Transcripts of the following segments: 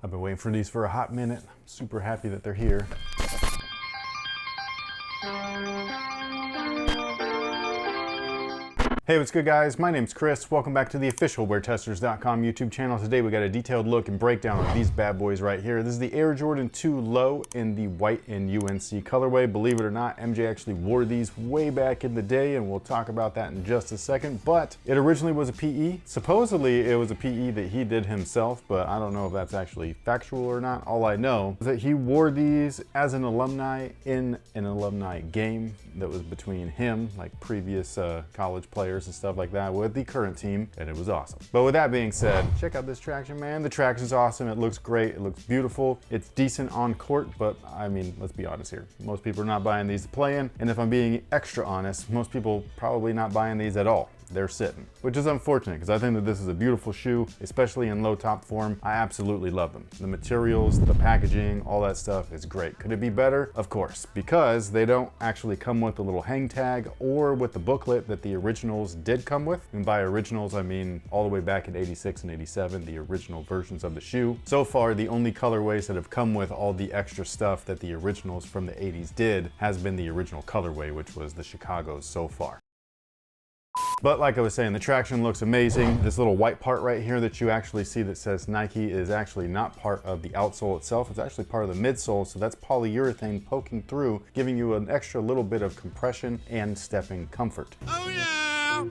I've been waiting for these for a hot minute. I'm super happy that they're here. Hey, what's good guys? My name's Chris. Welcome back to the official WearTesters.com YouTube channel. Today we got a detailed look and breakdown of these bad boys right here. This is the Air Jordan 2 Low in the white and UNC colorway. Believe it or not, MJ actually wore these way back in the day, and we'll talk about that in just a second. But it originally was a PE. Supposedly it was a PE that he did himself, but I don't know if that's actually factual or not. All I know is that he wore these as an alumni in an alumni game that was between him, like previous college players and stuff like that, with the current team, and it was awesome. But with that being said, check out this traction, man. The traction is awesome. It looks great. It looks beautiful. It's decent on court, but I mean, let's be honest here. Most people are not buying these to play in, and if I'm being extra honest, most people probably not buying these at all. They're sitting, which is unfortunate because I think that this is a beautiful shoe, especially in low top form. I absolutely love them. The materials, the packaging, all that stuff is great. Could it be better? Of course, because they don't actually come with the little hang tag or with the booklet that the originals did come with. And by originals, I mean all the way back in 86 and 87, the original versions of the shoe. So far, the only colorways that have come with all the extra stuff that the originals from the 80s did has been the original colorway, which was the Chicago's so far. But like I was saying, the traction looks amazing. This little white part right here that you actually see that says Nike is actually not part of the outsole itself. It's actually part of the midsole, so that's polyurethane poking through, giving you an extra little bit of compression and stepping comfort. Oh yeah!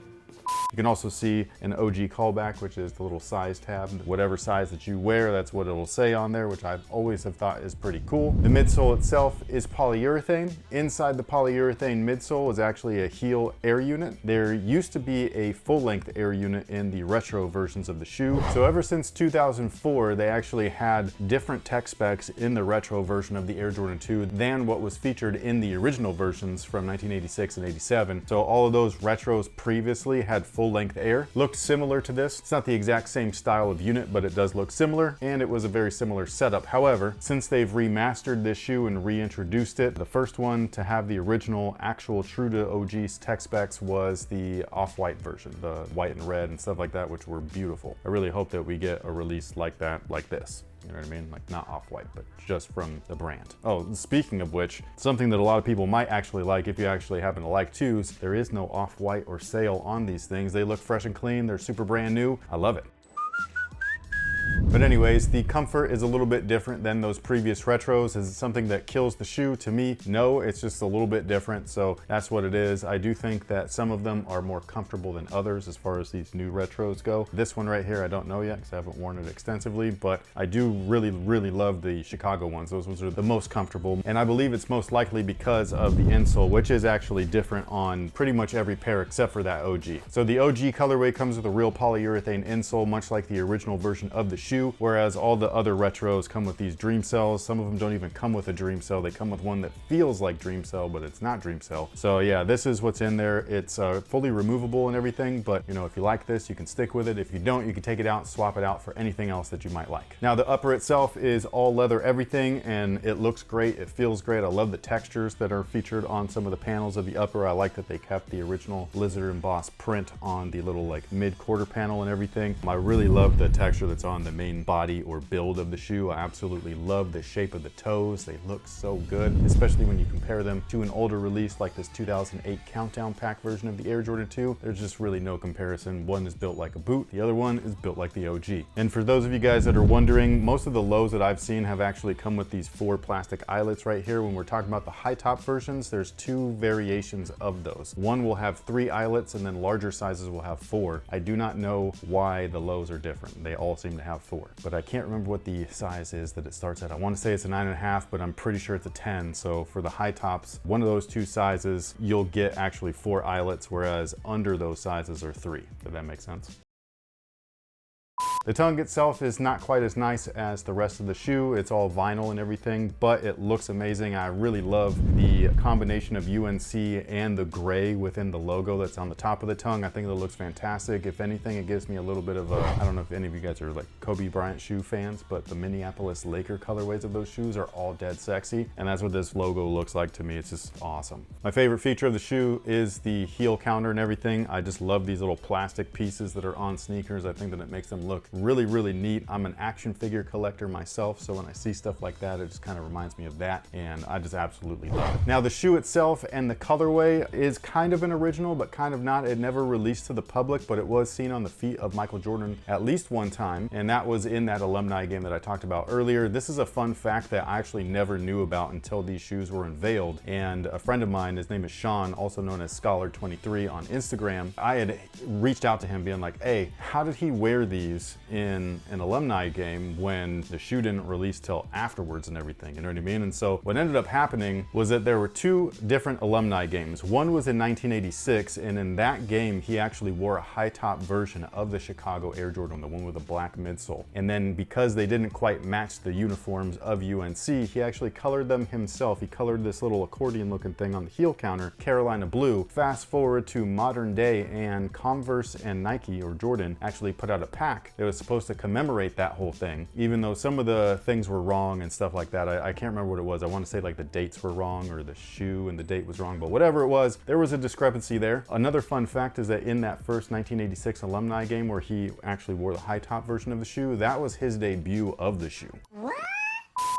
You can also see an OG callback, which is the little size tab. Whatever size that you wear, that's what it'll say on there, which I always have thought is pretty cool. The midsole itself is polyurethane. Inside the polyurethane midsole is actually a heel air unit. There used to be a full-length air unit in the retro versions of the shoe. So ever since 2004, they actually had different tech specs in the retro version of the Air Jordan 2 than what was featured in the original versions from 1986 and 87. So all of those retros previously had full-length air. Looked similar to this. It's not the exact same style of unit, but it does look similar, and it was a very similar setup. However, since they've remastered this shoe and reintroduced it, the first one to have the original actual true to OG's tech specs was the off-white version, the white and red and stuff like that, which were beautiful. I really hope that we get a release like that, like this. You know what I mean? Like not off-white, but just from the brand. Oh, speaking of which, something that a lot of people might actually like if you actually happen to like twos, there is no off-white or sale on these things. They look fresh and clean. They're super brand new. I love it. But anyways, the comfort is a little bit different than those previous retros. Is it something that kills the shoe? To me, no, it's just a little bit different. So that's what it is. I do think that some of them are more comfortable than others as far as these new retros go. This one right here, I don't know yet because I haven't worn it extensively, but I do really love the Chicago ones. Those ones are the most comfortable. And I believe it's most likely because of the insole, which is actually different on pretty much every pair except for that OG. So the OG colorway comes with a real polyurethane insole, much like the original version of the shoe, whereas all the other retros come with these dream cells. Some of them don't even come with a dream cell. They come with one that feels like dream cell, but it's not dream cell. So yeah, this is what's in there. It's fully removable and everything, but you know, if you like this, you can stick with it. If you don't, you can take it out, swap it out for anything else that you might like. Now the upper itself is all leather everything, and it looks great. It feels great. I love the textures that are featured on some of the panels of the upper. I like that they kept the original lizard embossed print on the little like mid quarter panel and everything. I really love the texture that's on the main body or build of the shoe. I absolutely love the shape of the toes. They look so good, especially when you compare them to an older release like this 2008 Countdown Pack version of the Air Jordan 2. There's just really no comparison. One is built like a boot, the other one is built like the OG. And for those of you guys that are wondering, most of the lows that I've seen have actually come with these 4 plastic eyelets right here. When we're talking about the high top versions, there's 2 variations of those. One will have 3 eyelets, and then larger sizes will have 4. I do not know why the lows are different. They all seem to have 4. But I can't remember what the size is that it starts at. I want to say it's a 9.5, but I'm pretty sure it's a 10. So for the high tops, one of those 2 sizes, you'll get actually 4 eyelets, whereas under those sizes are 3. Does that make sense? The tongue itself is not quite as nice as the rest of the shoe. It's all vinyl and everything, but it looks amazing. I really love the combination of UNC and the gray within the logo that's on the top of the tongue. I think it looks fantastic. If anything, it gives me a little bit of a, I don't know if any of you guys are like Kobe Bryant shoe fans, but the Minneapolis Laker colorways of those shoes are all dead sexy. And that's what this logo looks like to me. It's just awesome. My favorite feature of the shoe is the heel counter and everything. I just love these little plastic pieces that are on sneakers. I think that it makes them look really, really neat. I'm an action figure collector myself, so when I see stuff like that, it just kind of reminds me of that, and I just absolutely love it. Now, the shoe itself and the colorway is kind of an original, but kind of not. It never released to the public, but it was seen on the feet of Michael Jordan at least one time, and that was in that alumni game that I talked about earlier. This is a fun fact that I actually never knew about until these shoes were unveiled, and a friend of mine, his name is Sean, also known as Scholar23 on Instagram, I had reached out to him being like, hey, how did he wear these in an alumni game when the shoe didn't release till afterwards and everything, you know what I mean? And so what ended up happening was that there were two different alumni games. One was in 1986, and in that game, he actually wore a high top version of the Chicago Air Jordan, the one with the black midsole. And then because they didn't quite match the uniforms of UNC, he actually colored them himself. He colored this little accordion looking thing on the heel counter, Carolina blue. Fast forward to modern day, and Converse and Nike, or Jordan, actually put out a pack that was supposed to commemorate that whole thing, even though some of the things were wrong and stuff like that. I can't remember what it was. I want to say like the dates were wrong, or the shoe and the date was wrong, but whatever it was, there was a discrepancy there. Another fun fact is that in that first 1986 alumni game where he actually wore the high top version of the shoe, that was his debut of the shoe.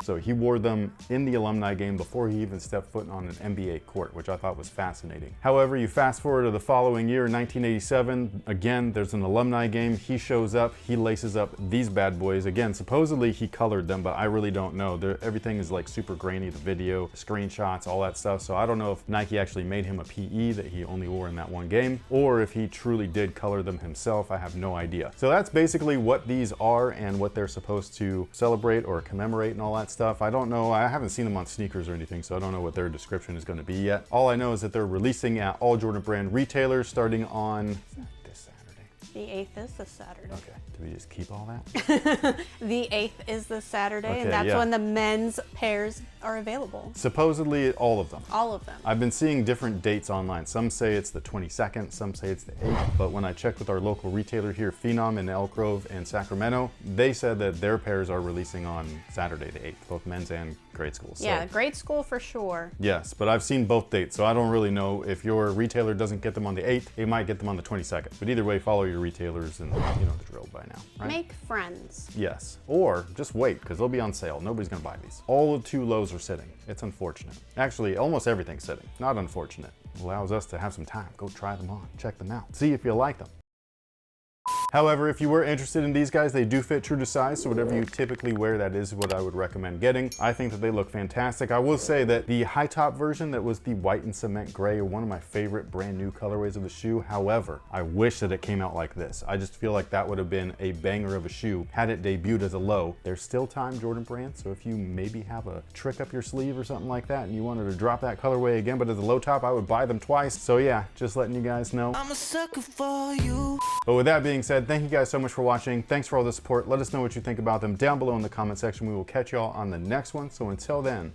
So he wore them in the alumni game before he even stepped foot on an NBA court, which I thought was fascinating. However, you fast forward to the following year, 1987, again, there's an alumni game. He shows up, he laces up these bad boys. Again, supposedly he colored them, but I really don't know. Everything is like super grainy, the video, screenshots, all that stuff. So I don't know if Nike actually made him a PE that he only wore in that one game, or if he truly did color them himself. I have no idea. So that's basically what these are and what they're supposed to celebrate or commemorate and all that stuff. I don't know, I haven't seen them on sneakers or anything, so I don't know what their description is going to be yet. All I know is that they're releasing at all Jordan Brand retailers starting on this Saturday. The 8th is this Saturday. Okay, do we just keep all that? The 8th is this Saturday, Okay, and that's yeah. when the men's pairs are available. Supposedly all of them. All of them. I've been seeing different dates online. Some say it's the 22nd, some say it's the 8th, but when I checked with our local retailer here, Phenom in Elk Grove and Sacramento, they said that their pairs are releasing on Saturday the 8th, both men's and grade school. So, Yeah, grade school for sure. yes, but I've seen both dates, so I don't really know if your retailer doesn't get them on the 8th, they might get them on the 22nd. But either way, follow your retailers and you know the drill by now, right? Make friends. Yes, or just wait, because they'll be on sale. Nobody's gonna buy these. All the two lows are sitting. It's unfortunate. Actually, almost everything's sitting. Not unfortunate. It allows us to have some time. Go try them on, check them out, see if you like them. However, if you were interested in these guys, they do fit true to size, so whatever you typically wear, that is what I would recommend getting. I think that they look fantastic. I will say that the high top version that was the white and cement gray are one of my favorite brand new colorways of the shoe. However, I wish that it came out like this. I just feel like that would have been a banger of a shoe had it debuted as a low. There's still time, Jordan Brand, so if you maybe have a trick up your sleeve or something like that and you wanted to drop that colorway again, but as a low top, I would buy them twice. So yeah, just letting you guys know. I'm a sucker for you. But with that being said, thank you guys so much for watching. Thanks for all the support. Let us know what you think about them down below in the comment section. We will catch y'all on the next one. So until then,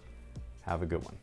have a good one.